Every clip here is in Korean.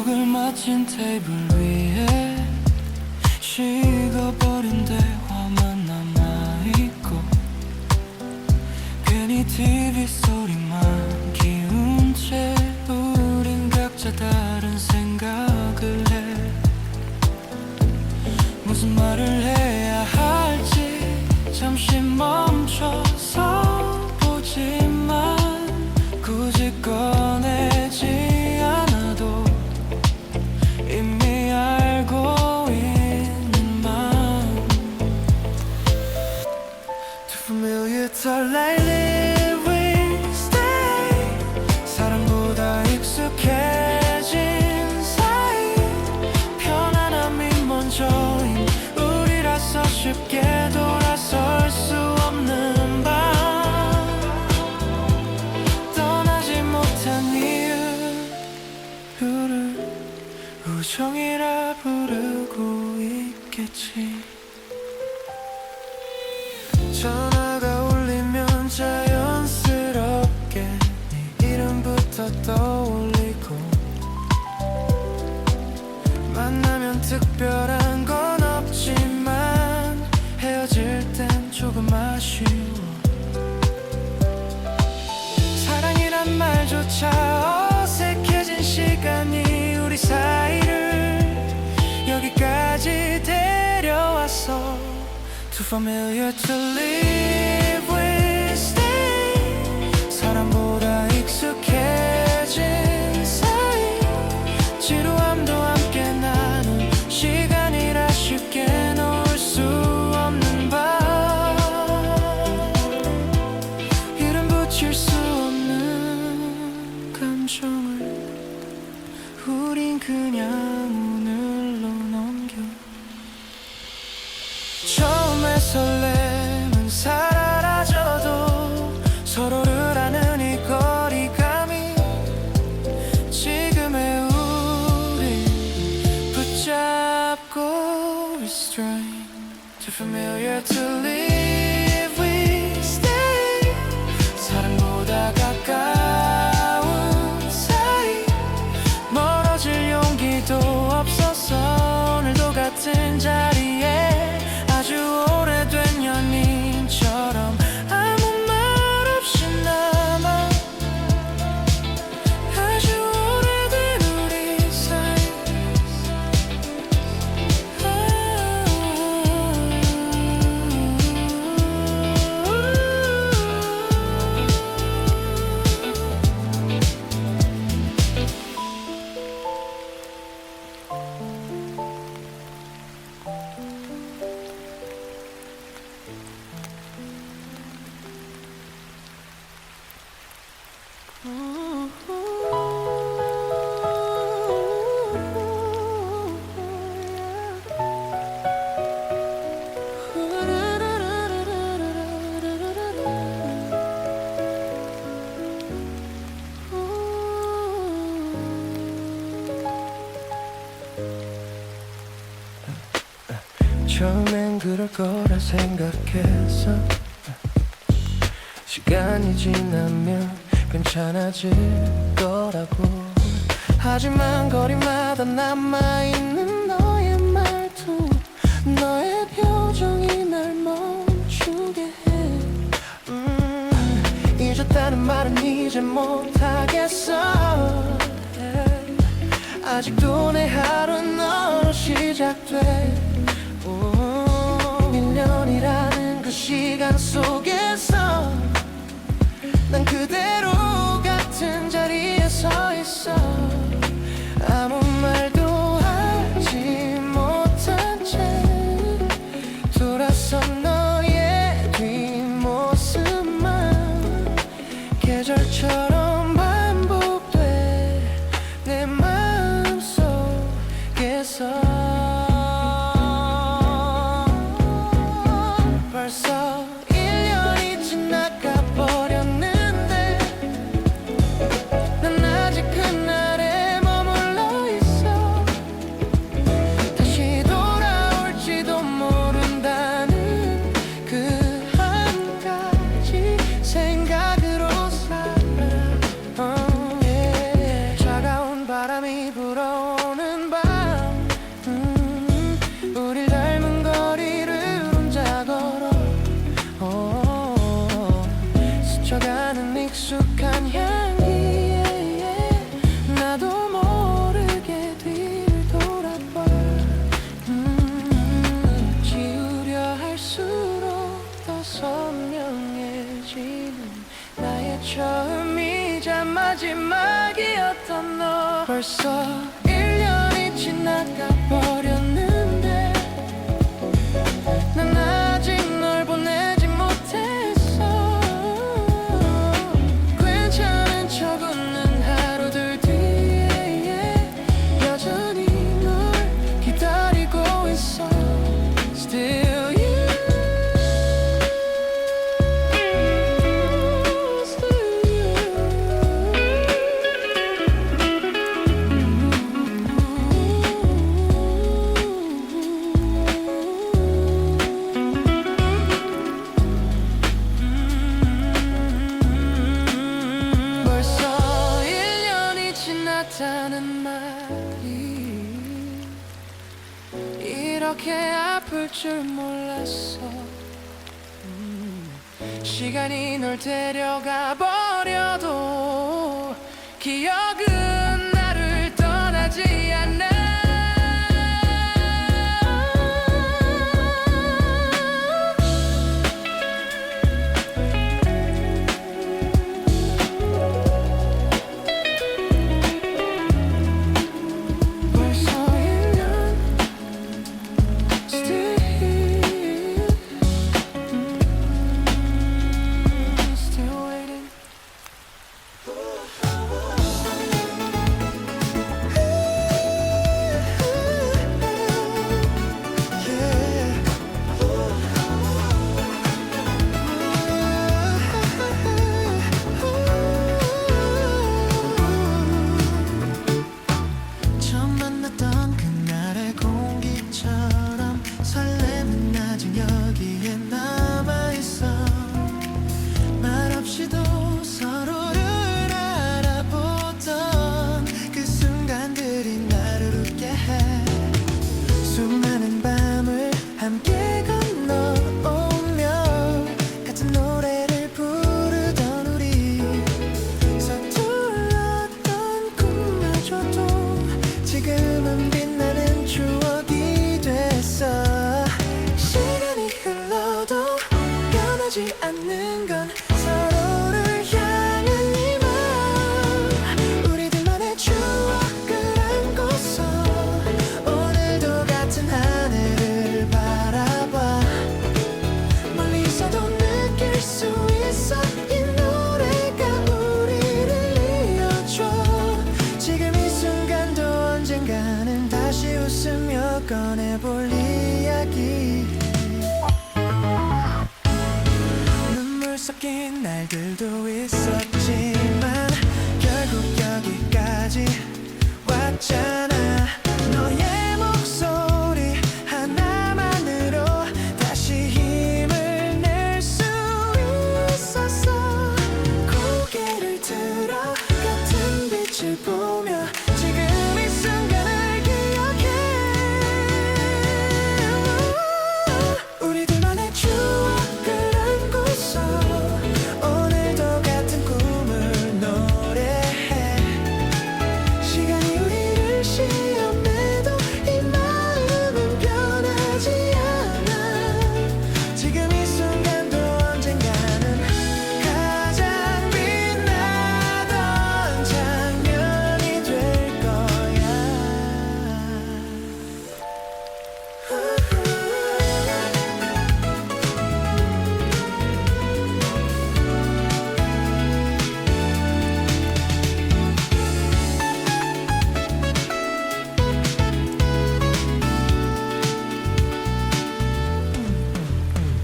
벽을 맞춘 테이블 위에 식어버린 대화만 남아있고 괜히 TV 소리만 키운 채 우린 각자 다른 생각을 해. 무슨 말을 해야 할지 잠시 멈춰서 보지만 굳이 꺼내지 않아도 이미 알고 있는 맘. Too familiar to lately we stay. 사랑보다 익숙해진 사이 편안함이 먼저인 우리라서 쉽게 돌아설 수 없는 밤. 떠나지 못한 이유를 우정이라 부르고 있겠지. 전화가 울리면 자연스럽게 네 이름부터 떠올리고 만나면 특별한 건 없지만 헤어질 땐 조금 아쉬워. 사랑이란 말조차 어색해진 시간이 우리 사이를 여기까지 데려왔어. Too familiar to live we stay. 사람보다 익숙해진 사이 지루함도 함께 나눈 시간이라 쉽게 놓을 수 없는 밤. 이름 붙일 수 없는 감정을 우린 그냥 오늘로 넘겨. 처음에 설렘은 사라져도 서로를 아는 이 거리감이 지금의 우리 붙잡고 restrain. Too familiar to live we stay. 사랑보다 가까운 사이 멀어질 용기도 없어서 오늘도 같은 자리에 아주 오래된 연인처럼 아무 말 없이 남아. 아주 오래된 우리 사이. 처음엔 그럴 거라 생각했어. 시간이 지나면 괜찮아질 거라고. 하지만 거리마다 남아있는 너의 말투, 너의 표정이 날 멈추게 해. 잊었다는 말은 이제 못하겠어. 아직도 내 하루는 너로 시작돼. 1년이라는 그 시간 속에서 난 그대로 같은 자리에 서 있어. 아무 말도 하지 못한 채 돌아선 너의 뒷모습만 계절처럼 반복돼 내 마음속에서. 벌써 1년 벌써 1년이 지나가 버렸는데 난 아직 널 보내지 못했어. 괜찮은 척 웃는 하루들 뒤에 여전히 널 기다리고 있어. Still you, still you. 벌써 1년이 지났다는 말이 이렇게 아플 줄 몰랐어. 시간이 널 데려가 버려도 기억은 나를 떠나지 않아. 벌써 1년 Still here, still waiting. 처음 만났던 그날의 공기처럼 설렘은 아직 여기에 남아있어. 말없이도 서로를 알아보던 그 순간들이 나를 웃게 해. 수많은 밤을 함께 건너오며 같은 노래를 부르던 우리, 서툴렀던 꿈마저도 지금은 빛나는 추억이 됐어. 시간이 흘러도 변하지 않는 건 서로를 향한 이 맘. 우리들만의 추억을 안고서 오늘도 같은 하늘을 바라봐. 멀리서도 느낄 수 있어. 이 노래가 우리를 이어줘. 지금 이 순간도 언젠가는 다시 웃으며 꺼내볼 이야기. 눈물 섞인 날들도 있었지만 결국 여기까지 왔잖아. 너의 목소리 하나만으로 다시 힘을 낼 수 있었어. 고개를 들어 같은 빛을 보며 지금 이 순간을 기억해. 우리들만의 추억을 안고서 오늘도 같은 꿈을 노래해. 시간이 우리를 시험해도 이 마음은 변하지 않아. 지금 이 순간도 언젠가는 가장 빛나던 장면이 될 거야.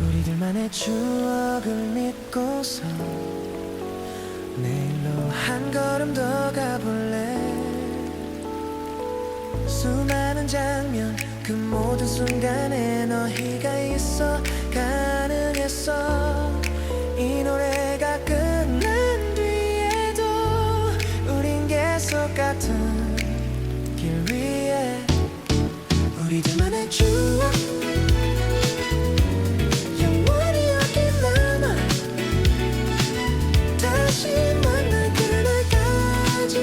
우리들만의 추억을 믿고서 내일로 한 걸음 더 가볼래. 수많은 장면 그 모든 순간에 너희가 있어 가능했어. 이 노래가 끝난 뒤에도 우린 계속 같은 길 위에. 우리들만의 추억 영원히 여기 남아. 다시 만날 그날까지.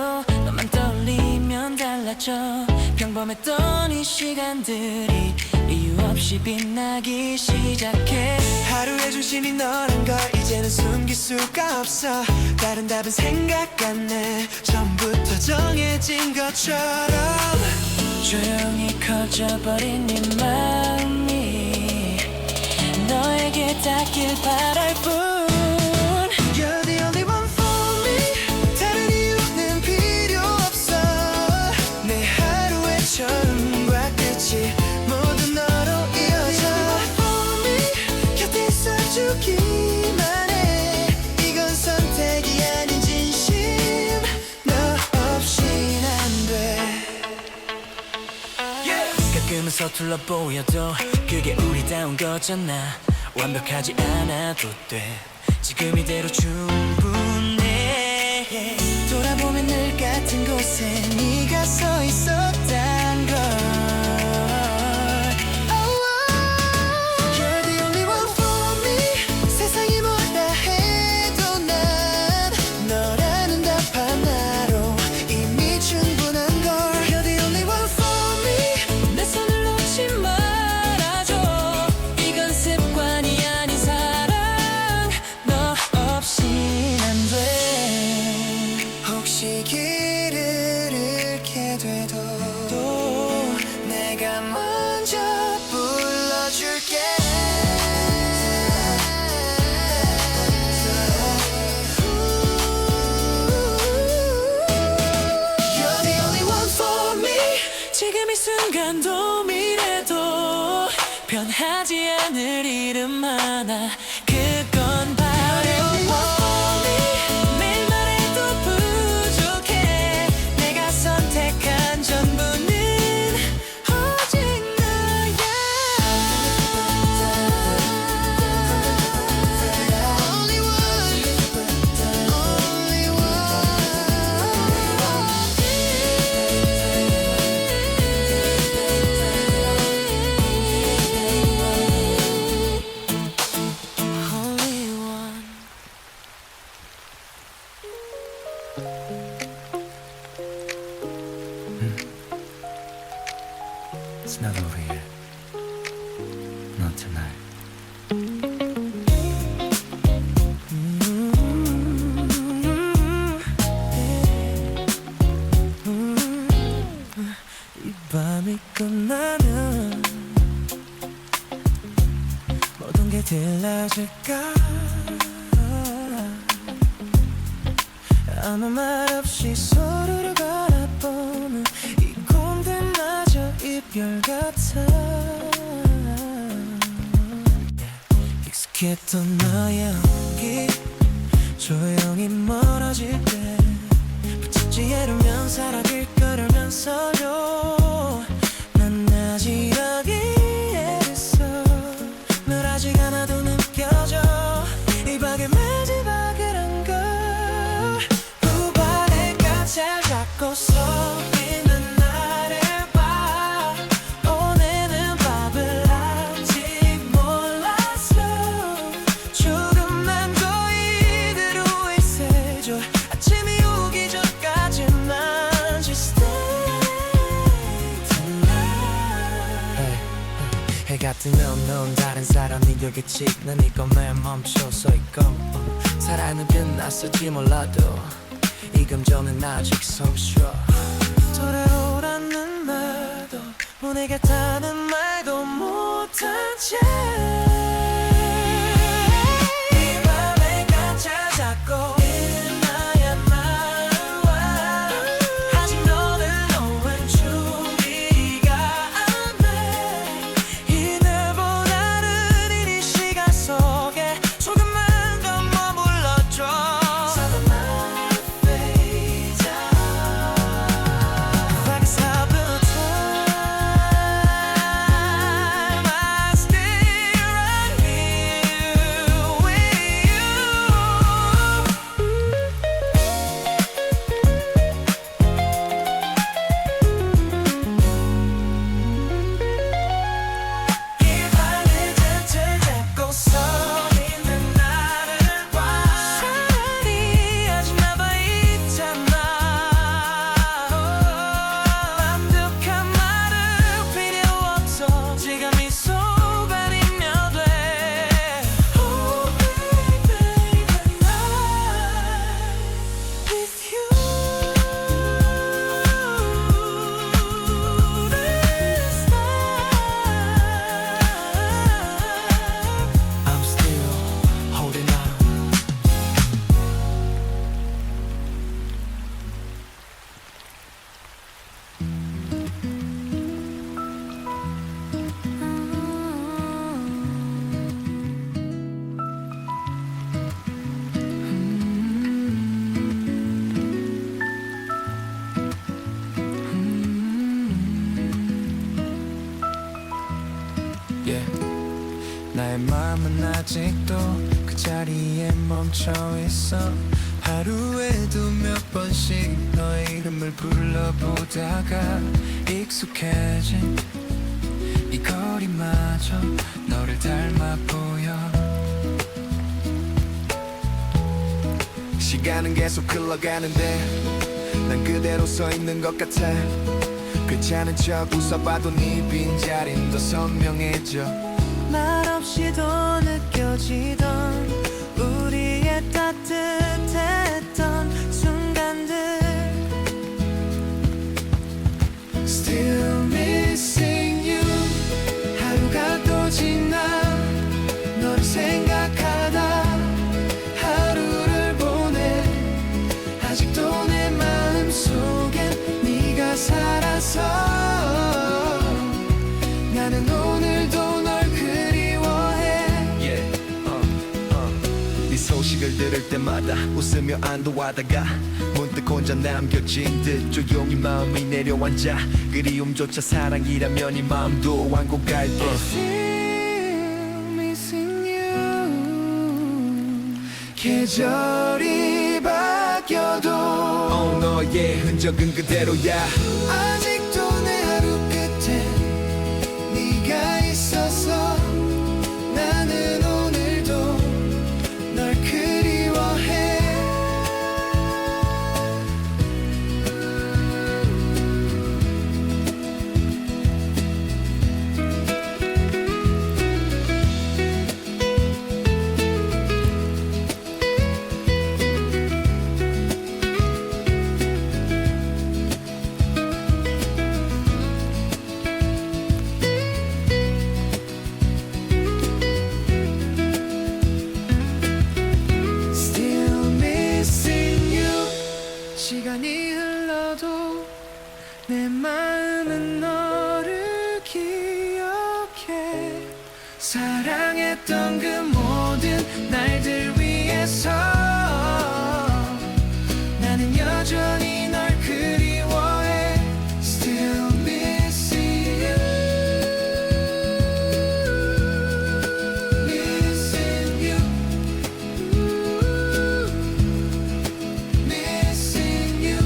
해도 너만 떠올리면 달라져. 평범했던 이 시간들이 이유 없이 빛나기 시작해. 하루의 중심이 너란 걸 이제는 숨길 수가 없어. 다른 답은 생각 안 내. 처음부터 정해진 것처럼 조용히 커져버린 네 마음이 너에게 닿길 바랄 뿐. You're the only one for me. 다른 이유는 필요 없어. 내 하루의 처음과 끝이 모두 너로 이어져. You're the one for me. 곁에 있어주기만 해. 이건 선택이 아닌 진심. 너 없인 안 돼. 가끔은 서툴러 보여도 그게 우리다운 거잖아. 완벽하지 않아도 돼. 지금 이대로 충분해. 돌아보면 늘 같은 곳에 네가 서 있었단 걸. You're the only one for me. 세상이 뭐라 해도 난 너라는 답 하나로 이미 충분한 걸. You're the only one for me. 내 손을 놓지 말아줘. 이건 습관이 아닌 사랑. 너 없인 안 돼. 혹시 길을 잃게 돼도 또 내가 먼저 불러줄게. You're the only one for me. 지금 이 순간도 미래도 변하지 않을 이름 하나. 그건 바로 매일 말해도 부족해. 내가 선택한 전부는 오직 너야. Only one, only Only one. It's not over yet. Not tonight. 이 밤이 끝나면 모든 게 달라질까. 아무 말 없이 서로를 바라보는 이 공들마저 이별 같아. 익숙했던 너의 온기 조용히 멀어질 때 붙잡지 않으면 사라질 거라면서요. 난 아직 여기에 있어. 널 아직 하나도 느껴져. 이 방의 마지막이란 걸. 후반에가 잘 잡고 서 있는 나를 봐. 오늘은 밥을 아직 몰랐어. 조금만 더 이대로 있어줘. 아침이 오기 전까지만 Just stay tonight. 해가 뜨면 넌 다른 사람이 되겠지. 난 이것만 멈춰서 있고 사랑은 끝났을지 몰라도 이 감정은 아직 숨쉬어. 돌아오라는 말도 보내겠다는 말도 못한 채 이 밤에 갇혀 잡고 있는 나의 말과 아직 너를 놓은 준비가 안 돼. 이날보다 느린 이 시간 속에 조금만 더 머물러줘. So the night fades out. Like it's all the time I stay 아직도 그 자리에 멈춰 있어. 하루에도 몇 번씩 너의 이름을 불러보다가 익숙해진 이 거리마저 너를 닮아 보여. 시간은 계속 흘러가는데 난 그대로 서 있는 것 같아. 괜찮은 척 웃어봐도 네 빈자리는 더 선명해져. 말없이도 느껴지던 우리의 따뜻했던 순간들. Still missing you. 하루가 또 지나 너를 생각하다 하루를 보내. 아직도 내 마음속엔 네가 살아서 나는 오늘도 널 그리워해. 네 소식을 들을 때마다 웃으며 안도하다가 문득 혼자 남겨진 듯 조용히 마음이 내려앉아. 그리움조차 사랑이라면 이 마음도 완곡할 듯. Still missing you. 계절이 바뀌어도 너의 흔적은 그대로야. 아직도 내 하루 끝에 네가 있어서 나는 오늘도 널 그리워해. 시간이 흘러도 내 마음은 너를 기억해. 사랑했던 그 모든 날들 위해서 나는 여전히 널 그리워해. Still missing you. Missing you. Missing you.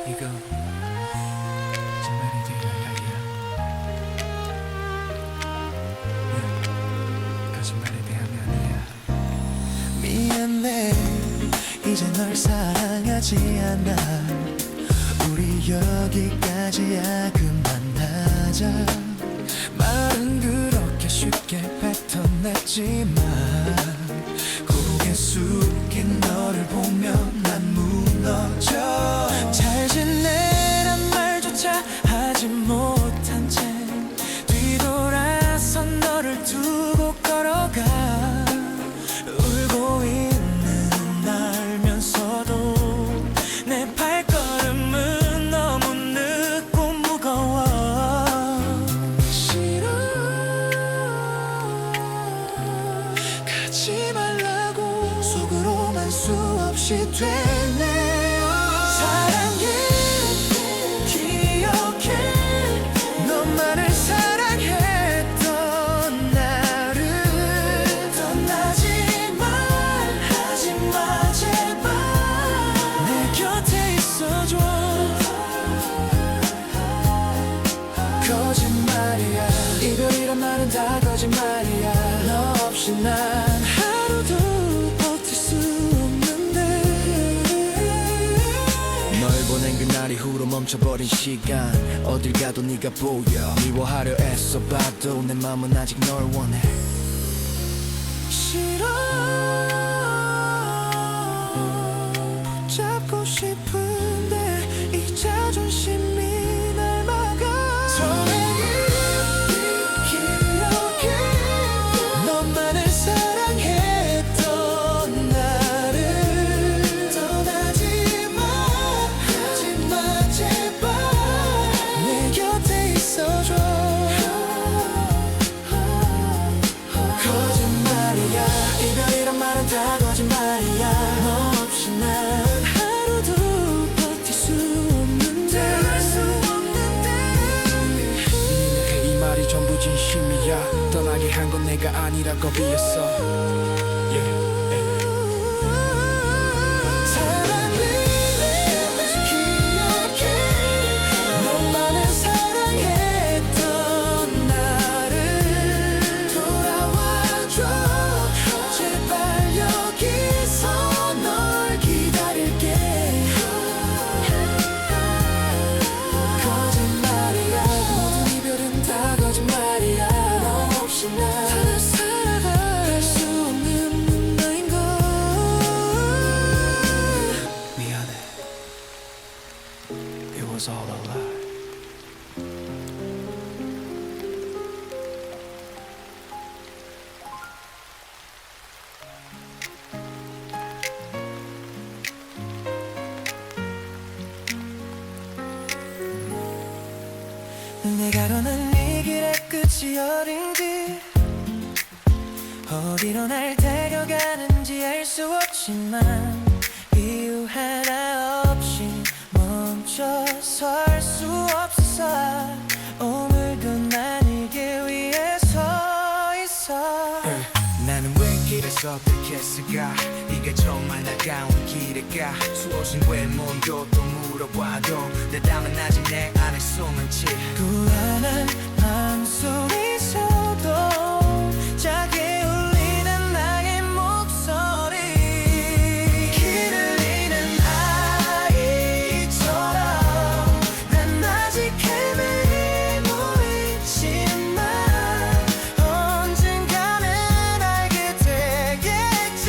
이거 정말이 될 이야기야. 거짓말에 대한 아니야. 미안해 이제 널 사랑하지 않아. 우리 여기까지야 그만하자. 말은 그렇게 쉽게 뱉어냈지만 고개 숙인 너를 보면 난 무너져. 잘 지내란 말조차 하지 못한 채 뒤돌아서 너를 두고 걸어가. 울고 있는 알면서도 내 발걸음은 너무 늦고 무거워. 싫어 가지 말라고 속으로만 수없이 되뇌어. 사랑해 기억해 너만을 사랑했던 나를. 떠나지 말하지마 제발 내 곁에 있어줘. 거짓말이야 이별이란 말은 다 거짓말이야. 너 없이 난 하루도 버틸 수 없는데. 널 보낸 그날 이후로 멈춰버린 시간. 어딜 가도 네가 보여. 미워하려 애써봐도 내 맘은 아직 널 원해. 싫어 붙잡고 싶은데 이 자존심이 날 막아. 선행이 기억해 너만을 사랑했던 나를. 떠나지 마 하지마 제발 아니라고 비었어. 사랑을 기억해 너만을 사랑했던 나를 돌아와줘 제발 여기서 널 기다릴게 거짓말이야 모든 이별은 다 거짓말이야 너 없이 난 살아갈 수 없는 나인 걸 미안해. It was all a lie. 내가 걷는 이 길의 끝이 어딘지 어디로 날 데려가는지 알 수 없지만 이유 하나 없이 멈춰 설 수 없어 오늘도 난 이 길 위에 서 있어 나는 왜 길을 선택했을까 이게 정말 나가온 길일까 수없이 왜 먼저 또 물어봐도 대답은 아직 내 안에 숨은 채 불안한 마음속에서도 작게 울리는 나의 목소리 길을 잃은 아이처럼 난 아직 헤매고 있지만 언젠가는 알게 되겠지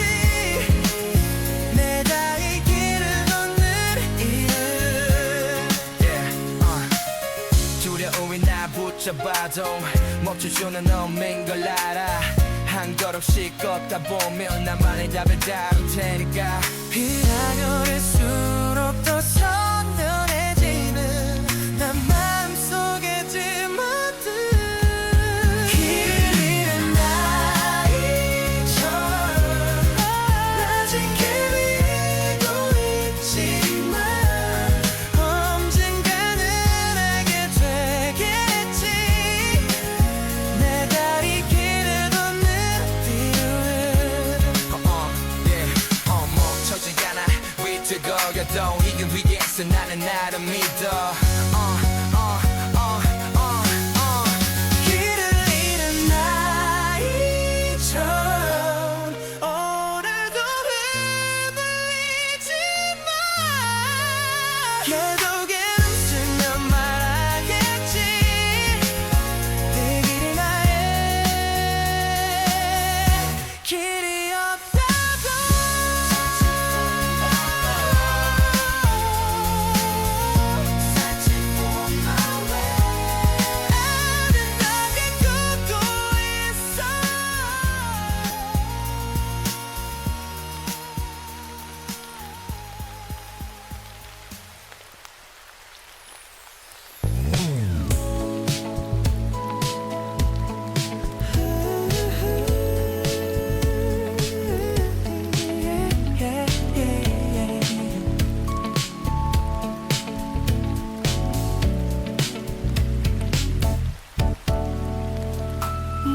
내가 이 길을 걷는 이유 두려움이 나 붙잡아도 멈춰주는 없는 걸 알아 한 걸음씩 걷다 보면 나만의 답을 다룰 테니까 비가 오를수록 더 선명해지는 난 마음속에 드문든 길을 잃은 아이처럼 아직 헤매고 있지만 언젠가는 알게 되겠지 내가 이 길을 걷는 이유를 멈춰지 않아 위태거려도 이길 위해서 나는 나를 믿어 길을 잃은 나이처럼 오늘도 흔들리지만 계속에 웃으며 말하겠지 내 길이 나의 길이었다고 아름답게 걷고 있어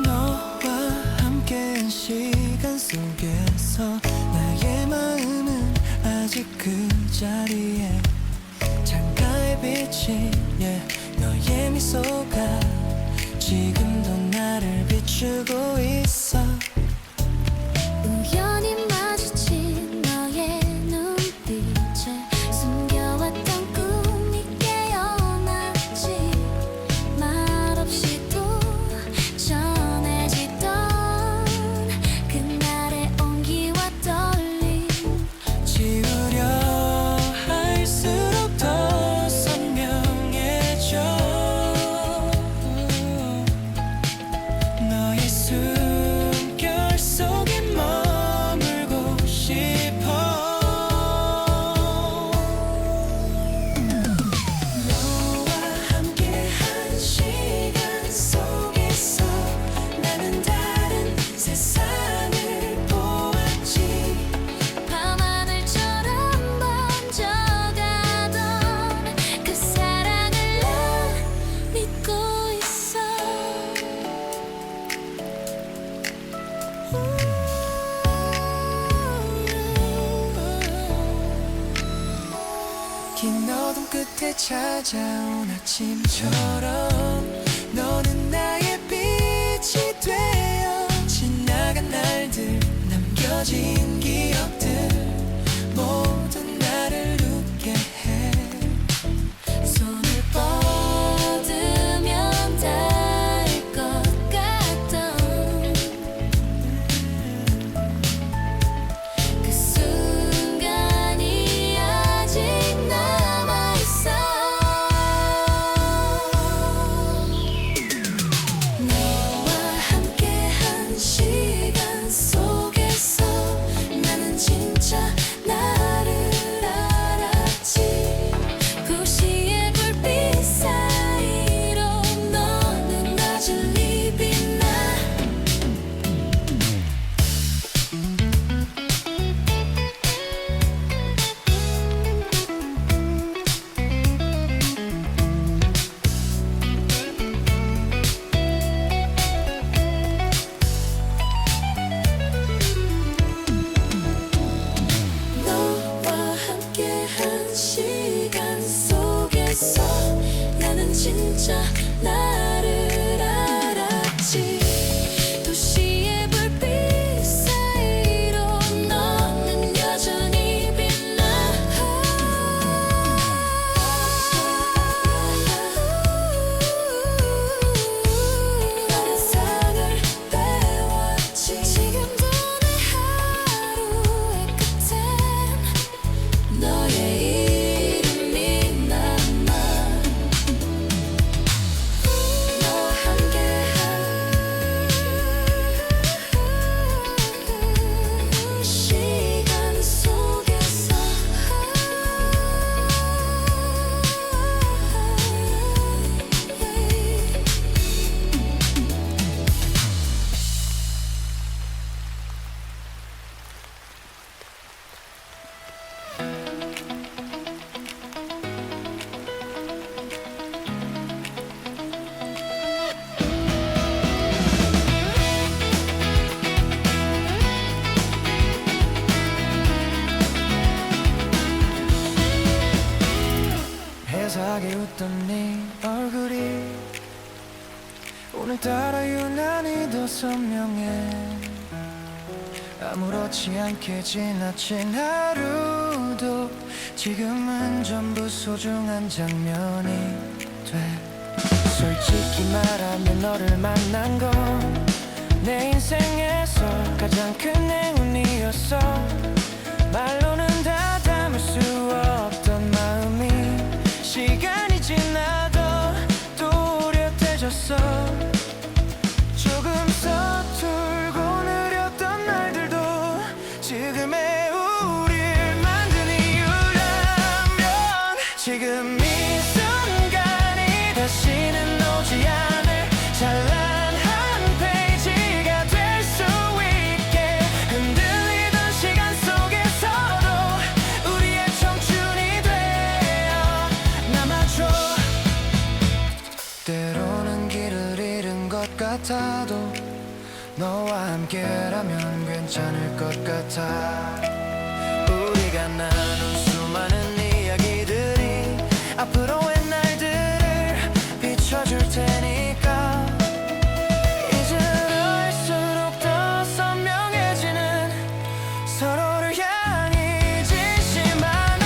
너와 함께한 시간 속에서 나의 마음은 아직 그 자리에 창가에 비친 너의 미소가 지금도 나를 비추고 있어 우연히 마주친 너의 눈빛에 숨겨왔던 꿈이 깨어났지 말없이도 전해지던 그날의 온기와 떨림 지우려 할수록 더 선명해져 너의 숨결 끝에 찾아온 아침처럼 너는 나의 빛이 되어 지나간 날들 남겨진 기억들 모두 나를 웃게 해 손을 뻗으면 닿을 것 같던 그 순간이 아직 남아있어 너와 함께한 시간 속에서 나는 진짜 나를 알았지 도시의 불빛 사이로 너는 나질리 빛나 너와 함께한 시간 속에서 나는 진짜 나를 알았지 도시의 불빛 사이로 너는 여전히 빛나 세상을 배웠지 지금도 내 하루의 끝엔 너의 이름이 남아 너와 함께한 시간 속에서 해삭에 웃던 네 얼굴이 오늘따라 유난히 더 선명해 아무렇지 않게 지나친 하루도 지금은 전부 소중한 장면이 돼 솔직히 말하면 너를 만난 건 내 인생에서 가장 큰 행운이었어 말로는 다 담을 수 없던 마음이 시간이 지나도 또렷해졌어 조금 서툴고 느렸던 날들도 지금의 우릴 만든 이유라면 지금 이 순간이 다시는 오지 않을 찬란한 페이지가 될 수 있게 흔들리던 시간 속에서도 우리의 청춘이 되어 남아줘 때로는 길을 잃은 것 같아도 너와 함께라면 괜찮을 것 같아 우리가 나눈 수많은 이야기들이 앞으로의 날들을 비춰줄 테니까 이제는 더 선명해지는 서로를 향해 진심 하나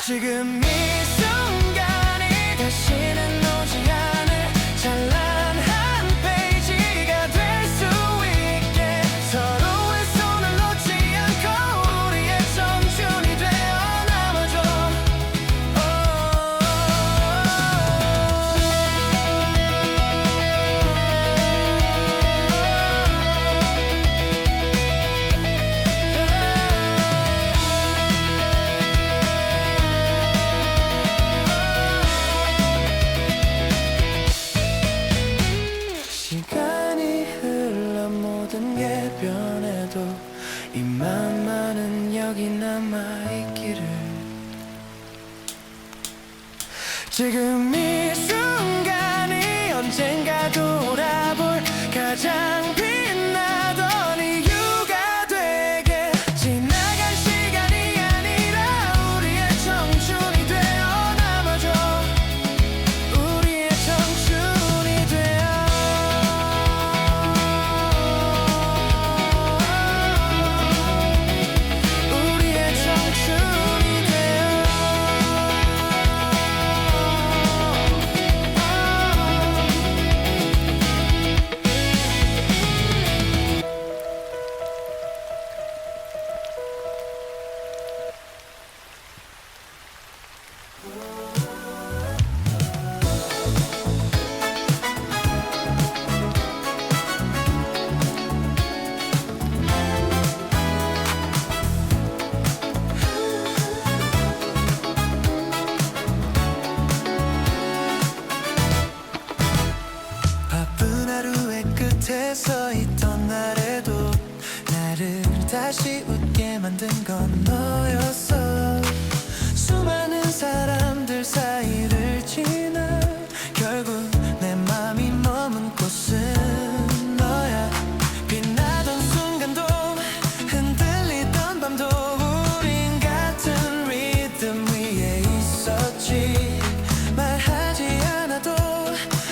지금 이 순간이 다시는 오지 않을 찬란한 페이지가 될 수 있게 서로의 손을 놓지 않고 우리의 청춘이 되어 남아줘 시간이 흘러 모든 게 변해도 이 맘만은 여기 남아있기를 지금 이 순간이 언젠가 돌아볼 가장 빛나던 이유가 되게 지나간 시간이 아니라 우리의 청춘이 돼 다시 웃게 만든 건 너였어. 수많은 사람들 사이를 지나 결국 내 맘이 머문 곳은 너야. 빛나던 순간도 흔들리던 밤도 우린 같은 리듬 위에 있었지. 말하지 않아도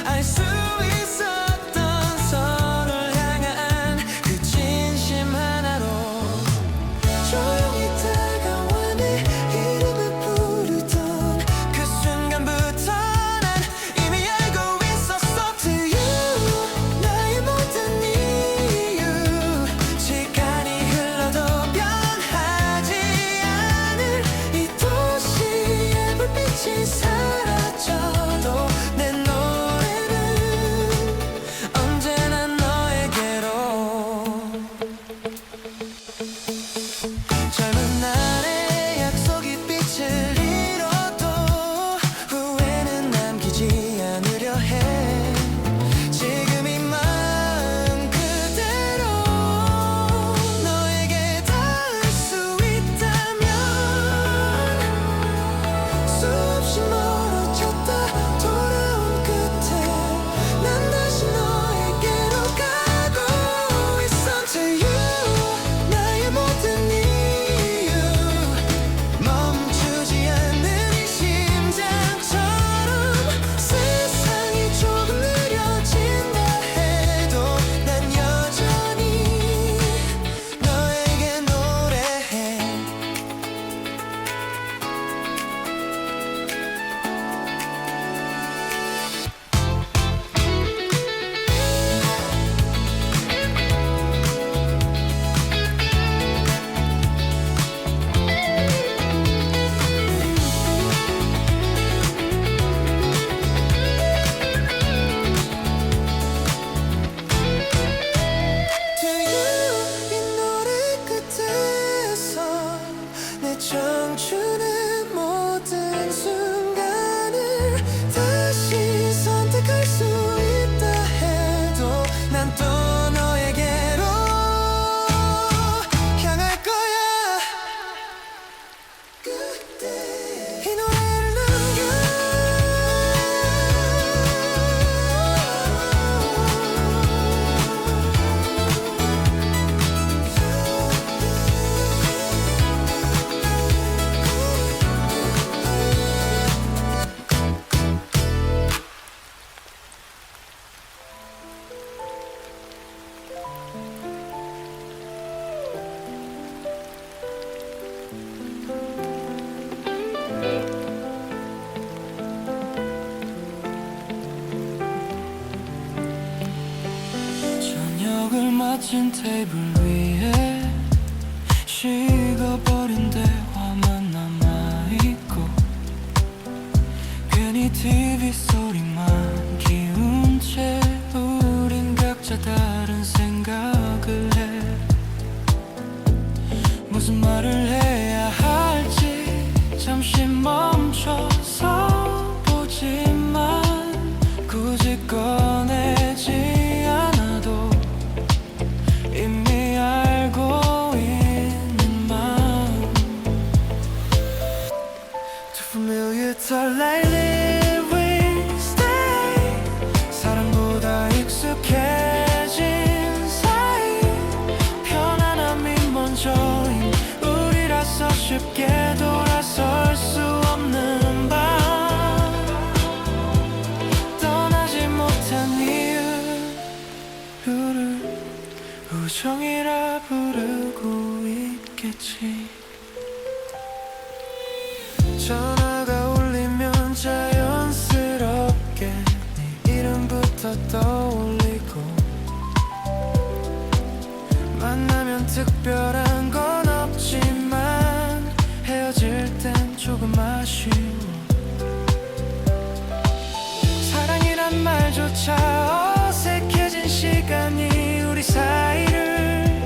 알 수 있었던 서로를 향한 그 진심 하나로 조용히 다가와 내 이름을 부르던 그 순간부터 난 이미 알고 있었어. To you 나의 모든 이유 시간이 흘러도 변하지 않을 이 도시의 불빛이 사라져도 내 노래는 언제나 너에게로. 젊은 날의 약속이 빛을 잃어도 후회는 남기지 않으려 해. 지금 이 마음 그대로 너에게 닿을 수 있다면 수없이 멀어졌다 돌아온 끝에 난 다시 너에게로 가고 있어. To you 나의 모든 이유 멈추지 않는 이 심장처럼 세상이 조금 느려진다 해도 난 여전히 너에게 노래해. To you 이 노래 끝에서 내 청춘의 모든 순간을 다시 선택할 수 있다 해도 난 또 너에게로 향할 거야. 그때 이 노래를 저녁을 마친 테이블 위에 식어버린 대화만 남아있고 괜히 TV 소리만 키운 채 우린 각자 다른 생각을 해. 무슨 말을 해야 할지 잠시 멈춰서 보지만 굳이 꺼내지 않아도 이미 알고 있는 마음. Too familiar to lately we stay. 사랑보다 익숙해진 사이 편안함이 먼저인 우리라서 쉽게 돌아설 수 없는 밤. 떠나지 못한 이유를 우정이라 부르고 있겠지. 전화가 울리면 자연스럽게 네 이름부터 떠올리고 만나면 특별한 건 없지만 헤어질 땐 조금 아쉬워. 사랑이란 말조차 어색해진 시간이 우리 사이를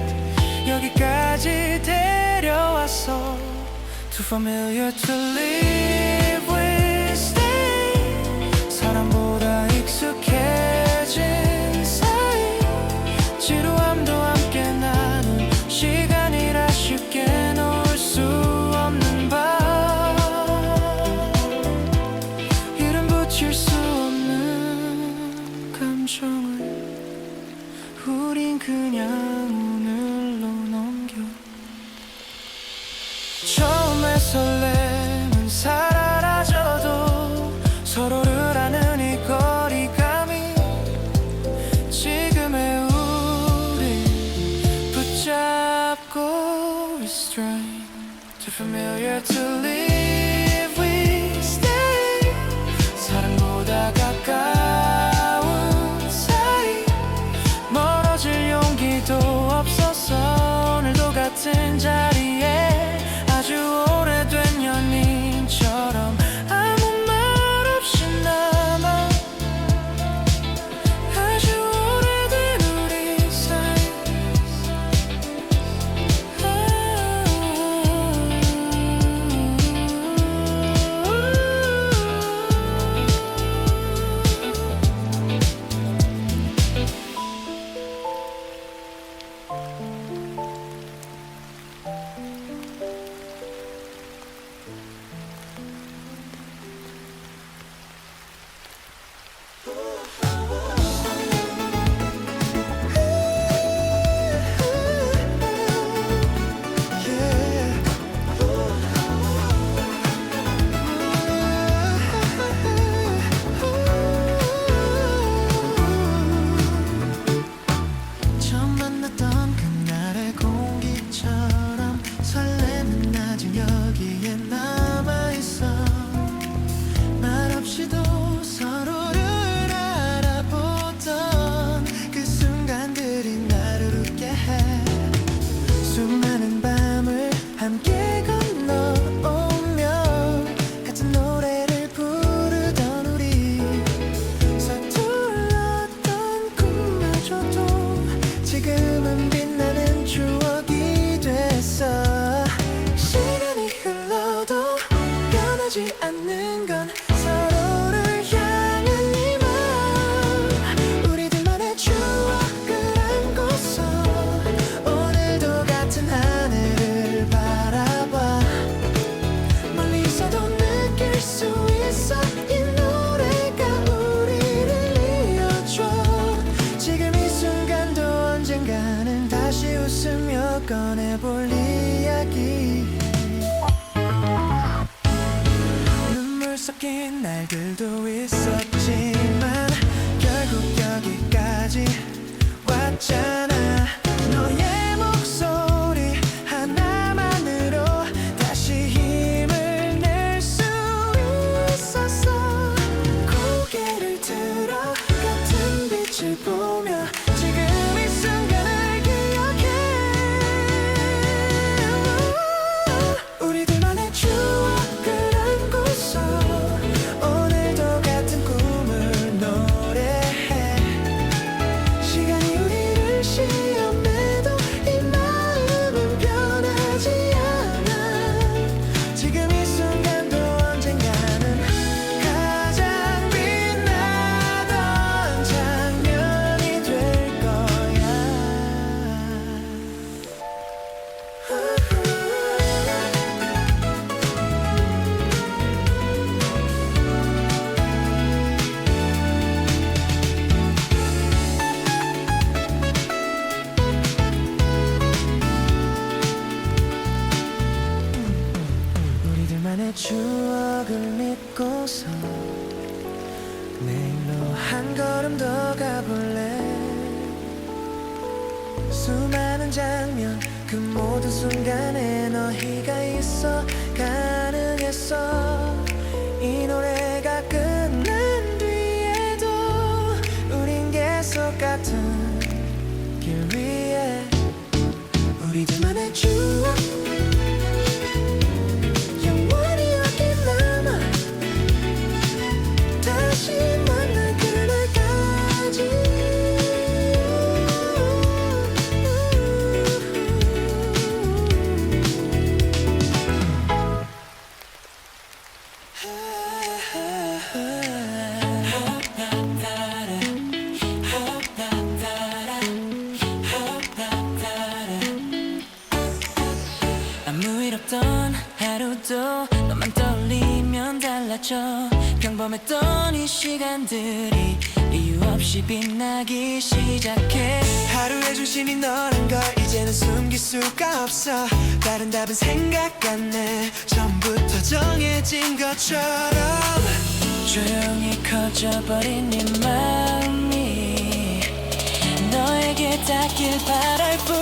여기까지 데려왔어. Too familiar to live we stay. 사람보다 익숙해진 사이 지루함도 함께 나눈 시간이 붙잡고 restrain too familiar to leave we stay 사랑보다 가까운 사이 멀어질 용기도 없었어 오늘도 같은 자리에 아주 오래된 연인처럼 아무 말 없이 남아 아주 오래된 우리 사이 처음 만났던 그날의 공기처럼 설레는 아직 여기에 남아있어 말없이도 서로를 알아보던 그 순간들이 나를 웃게 해 수많은 밤을 함께 건너오며 같은 노래를 부르던 우리 서툴렀던 꿈마저도 지금은 빛나는 추억이 됐어 시간이 흘러도 변하지 않는 건 서로를 향한 이 맘 우리들만의 추억을 안고서 오늘도 같은 하늘을 바라봐 멀리서도 느낄 수 있어 이 노래가 우리를 이어줘 지금 이 순간도 언젠가는 다시 웃으며 꺼내볼 이야기 눈물 섞인 날들도 있었지만 결국 여기까지 왔잖아 너의 목소리 하나만으로 다시 힘을 낼 수 있었어 고개를 들어 같은 빛을 보며 지금 이 순간을 기억해 우리들만의 추억을 안고서 오늘도 같은 꿈을 노래해 시간이 우리를 시험해도 이 마음은 변하지 않아 지금 이 순간도 언젠가는 가장 빛나던 장면이 될 거야 우리들만의 추억을 믿고서 내일로 한 걸음 더 가볼래 수많은 장면 그 모든 순간에 너희가 있어 가능했어 이 노래가 끝난 뒤에도 우린 계속 같은 길 위에 우리들만의 추억 영원히 여기 남아 다시 만날 그날까지 아무 일 없던 하루도 너만 떠올리면 달라져 평범했던 이 시간들이 이유 없이 빛나기 시작해 하루의 중심이 너란 걸 이제는 숨길 수가 없어 다른 답은 생각 안 내 처음부터 정해진 것처럼 조용히 커져버린 네 마음이 너에게 닿길 바랄 뿐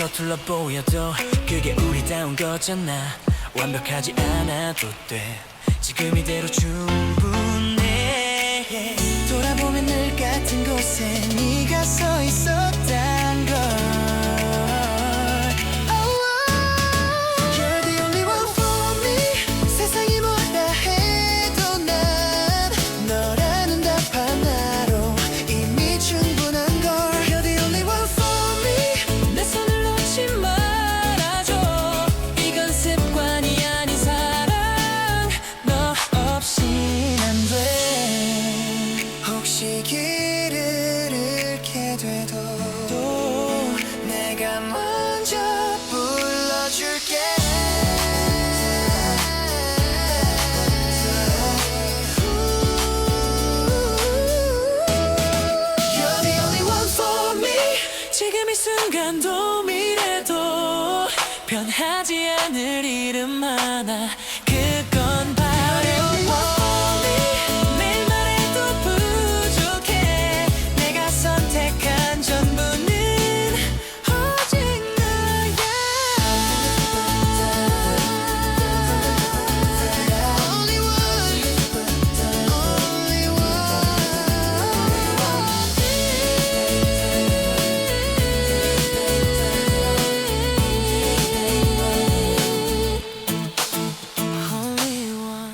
서툴러 보여도 그게 우리다운 거잖아. 완벽하지 않아도 돼. 지금 이대로 충분해. 돌아보면 늘 같은 곳에 네가 서 있었단 걸. You're the only one for me. 세상이 뭐라 해도 난 너라는 답 하나로 이미 충분한 걸. You're the only one for me. 내 손을 놓지 말아줘. 이건 습관이 아닌 사랑. 너 없인 안 돼. 혹시 길을 잃게 돼도 또 내가 먼저 불러줄게. You're the only one for me. 지금 이 순간도 미래도 변하지 않을 이름 하나. 그건 바로 매일 말해도 부족해. 내가 선택한 전부는 오직 너야. Only one, only Only one.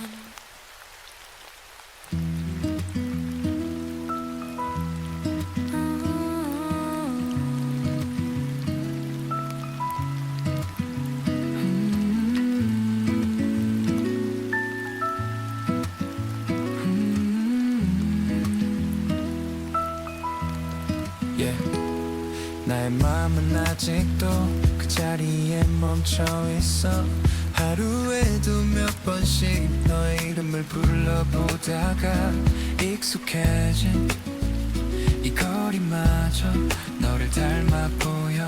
yeah. 나의 마음은 아직도 그 자리에 멈춰 있어. 하루에도 몇 번씩 너의 이름을 불러보다가 익숙해진 이 거리마저 너를 닮아 보여.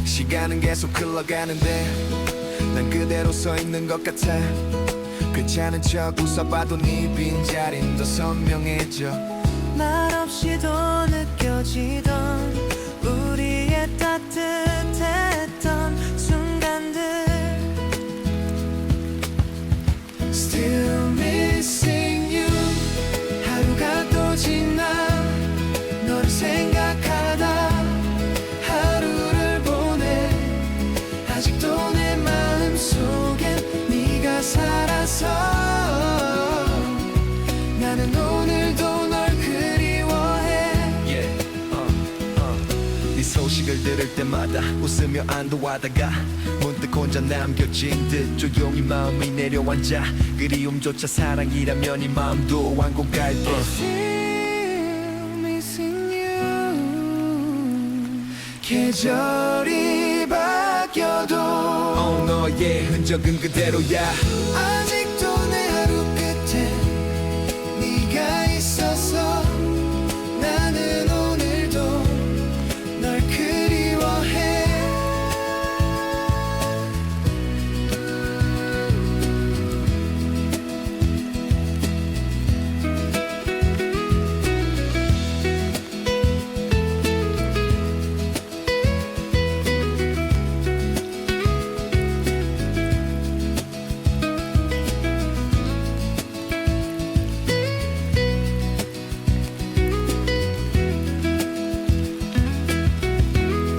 시간은 계속 흘러가는데 난 그대로 서 있는 것 같아. 괜찮은 척 웃어봐도 네 빈자리는 더 선명해져. 말 없이도 느껴지던 우리의 따뜻했던 순간들. Still missing you. 하루가 또 지나 너를 생각하다 하루를 보내. 아직도 내 마음속엔 네가 살아서 나는 오늘도 널 그리워해. 네 소식을 들을 때마다 웃으며 안도하다가 문득 혼자 남겨진 듯 조용히 마음이 내려앉아. 그리움조차 사랑이라면 이 마음도 완공갈 듯. Still missing you. 계절이 바뀌어도 너의 흔적은 그대로야. 아직도 내 하루 끝에 네가 있어서 나는 오늘도 널 그리워해.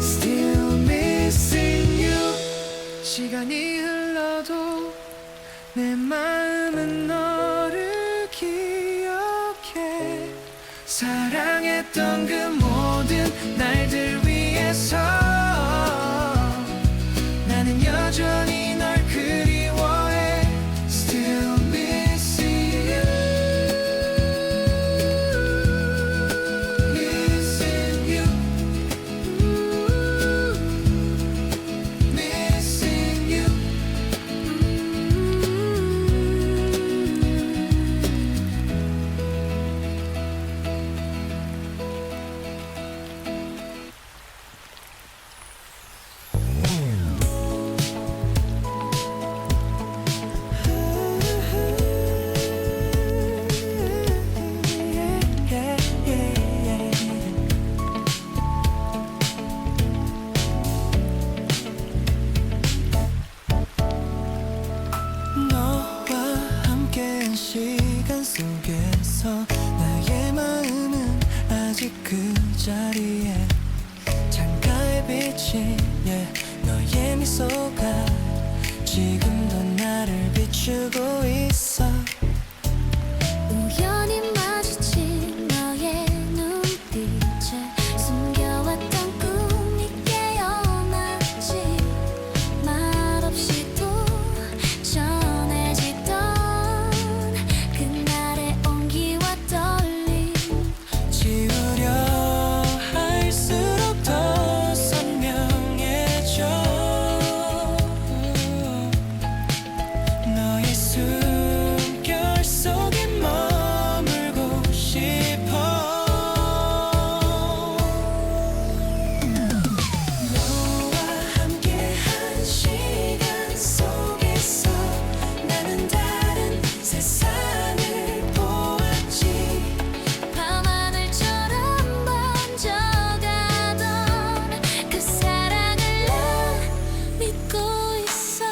Still missing you. 시간이 흘러도 내 마음은 너를 기억해. 사랑했던 그 모든 날들 위해서 나는 여전히 널 그리워해. Still missing you. Missing you. Missing you. 자리에 창가에 비친 너의 미소가 지금도 나를 비추고 있어. 우연히 마주친 너의 눈빛에 숨겨왔던 꿈이 깨어났지. 말없이도 전해지던 그날의 온기와 떨림. 지우려 할수록 더 선명해져. 너의 숨결 속에 머물고 싶어. 너와 함께한 시간 속에서 나는 다른 세상을 보았지. 밤하늘처럼 번져가던 그 사랑을 난 믿고 있어.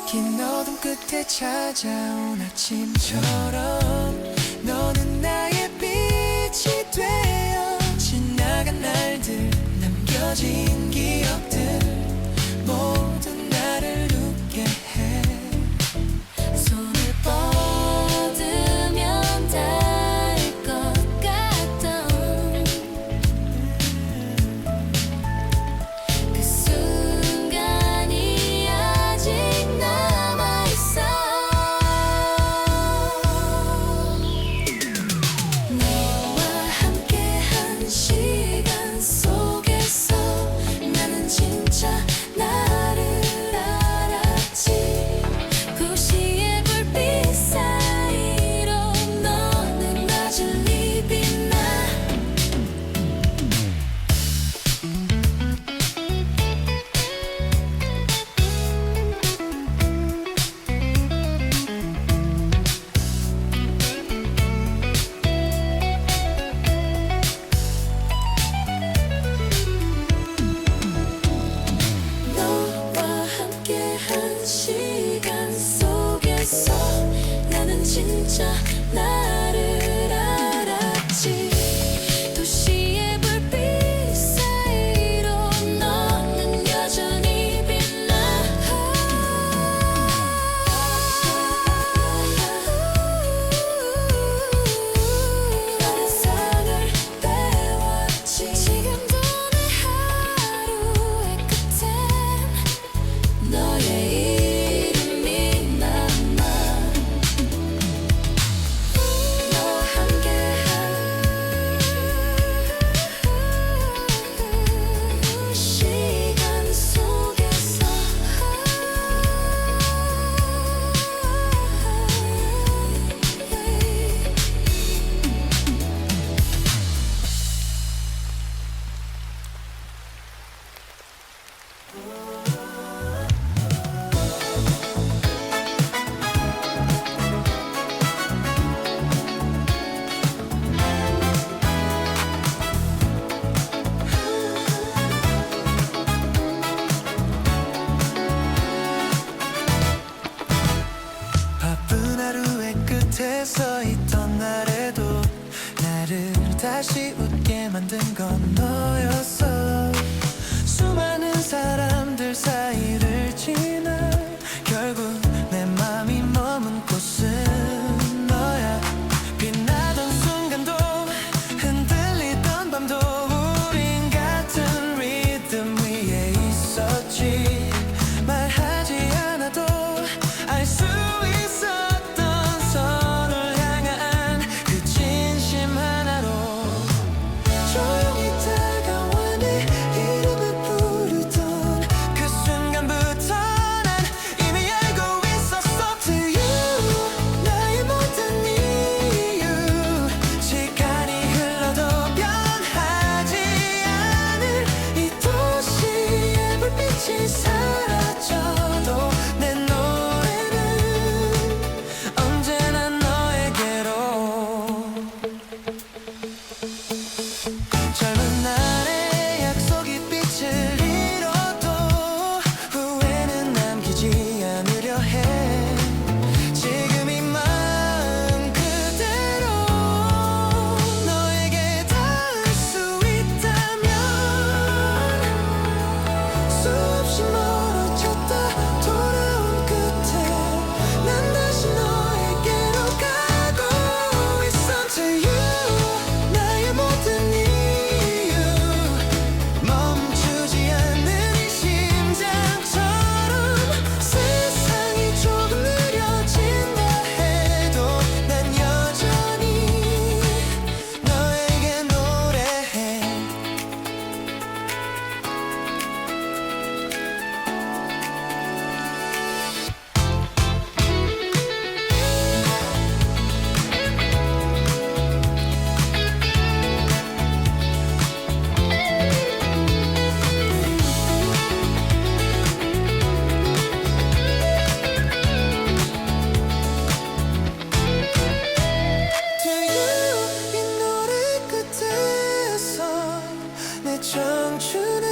긴 어둠 끝에 찾아온 아침처럼 너는 나의 빛이 되어 지나간 날들 남겨진 기억들 모두 나를 웃게 해. 손을 뻗으면 닿을 것 같던 그 순간이 아직 남아있어. 너와 함께한 시간 속에서 나는 진짜 나를 알았지. 도시의 불빛 사이로 너는 여전히 빛나. 너와 함께한 시간 속에서 나는 진짜 나를 알았지. 도시의 불빛 사이로 너는 여전히 빛나. 세상을 배웠지. 지금도 내 하루의 끝엔 너의 이름이 남아. 너와 함께한 시간 속에서 바쁜 하루의 끝에 서 있던 날에도 나를 다시 웃게 만든 건 너였어. 수많은 사람들 사이를 지나 결국 내 맘이 머문 곳은 너야. 빛나던 순간도 흔들리던 밤도 우린 같은 리듬 위에 있었지. 말하지 않아도 알 수 있었던 서로를 향한 그 진심 하나로 조용히 다가와 내 이름을 부르던 그 순간 청춘을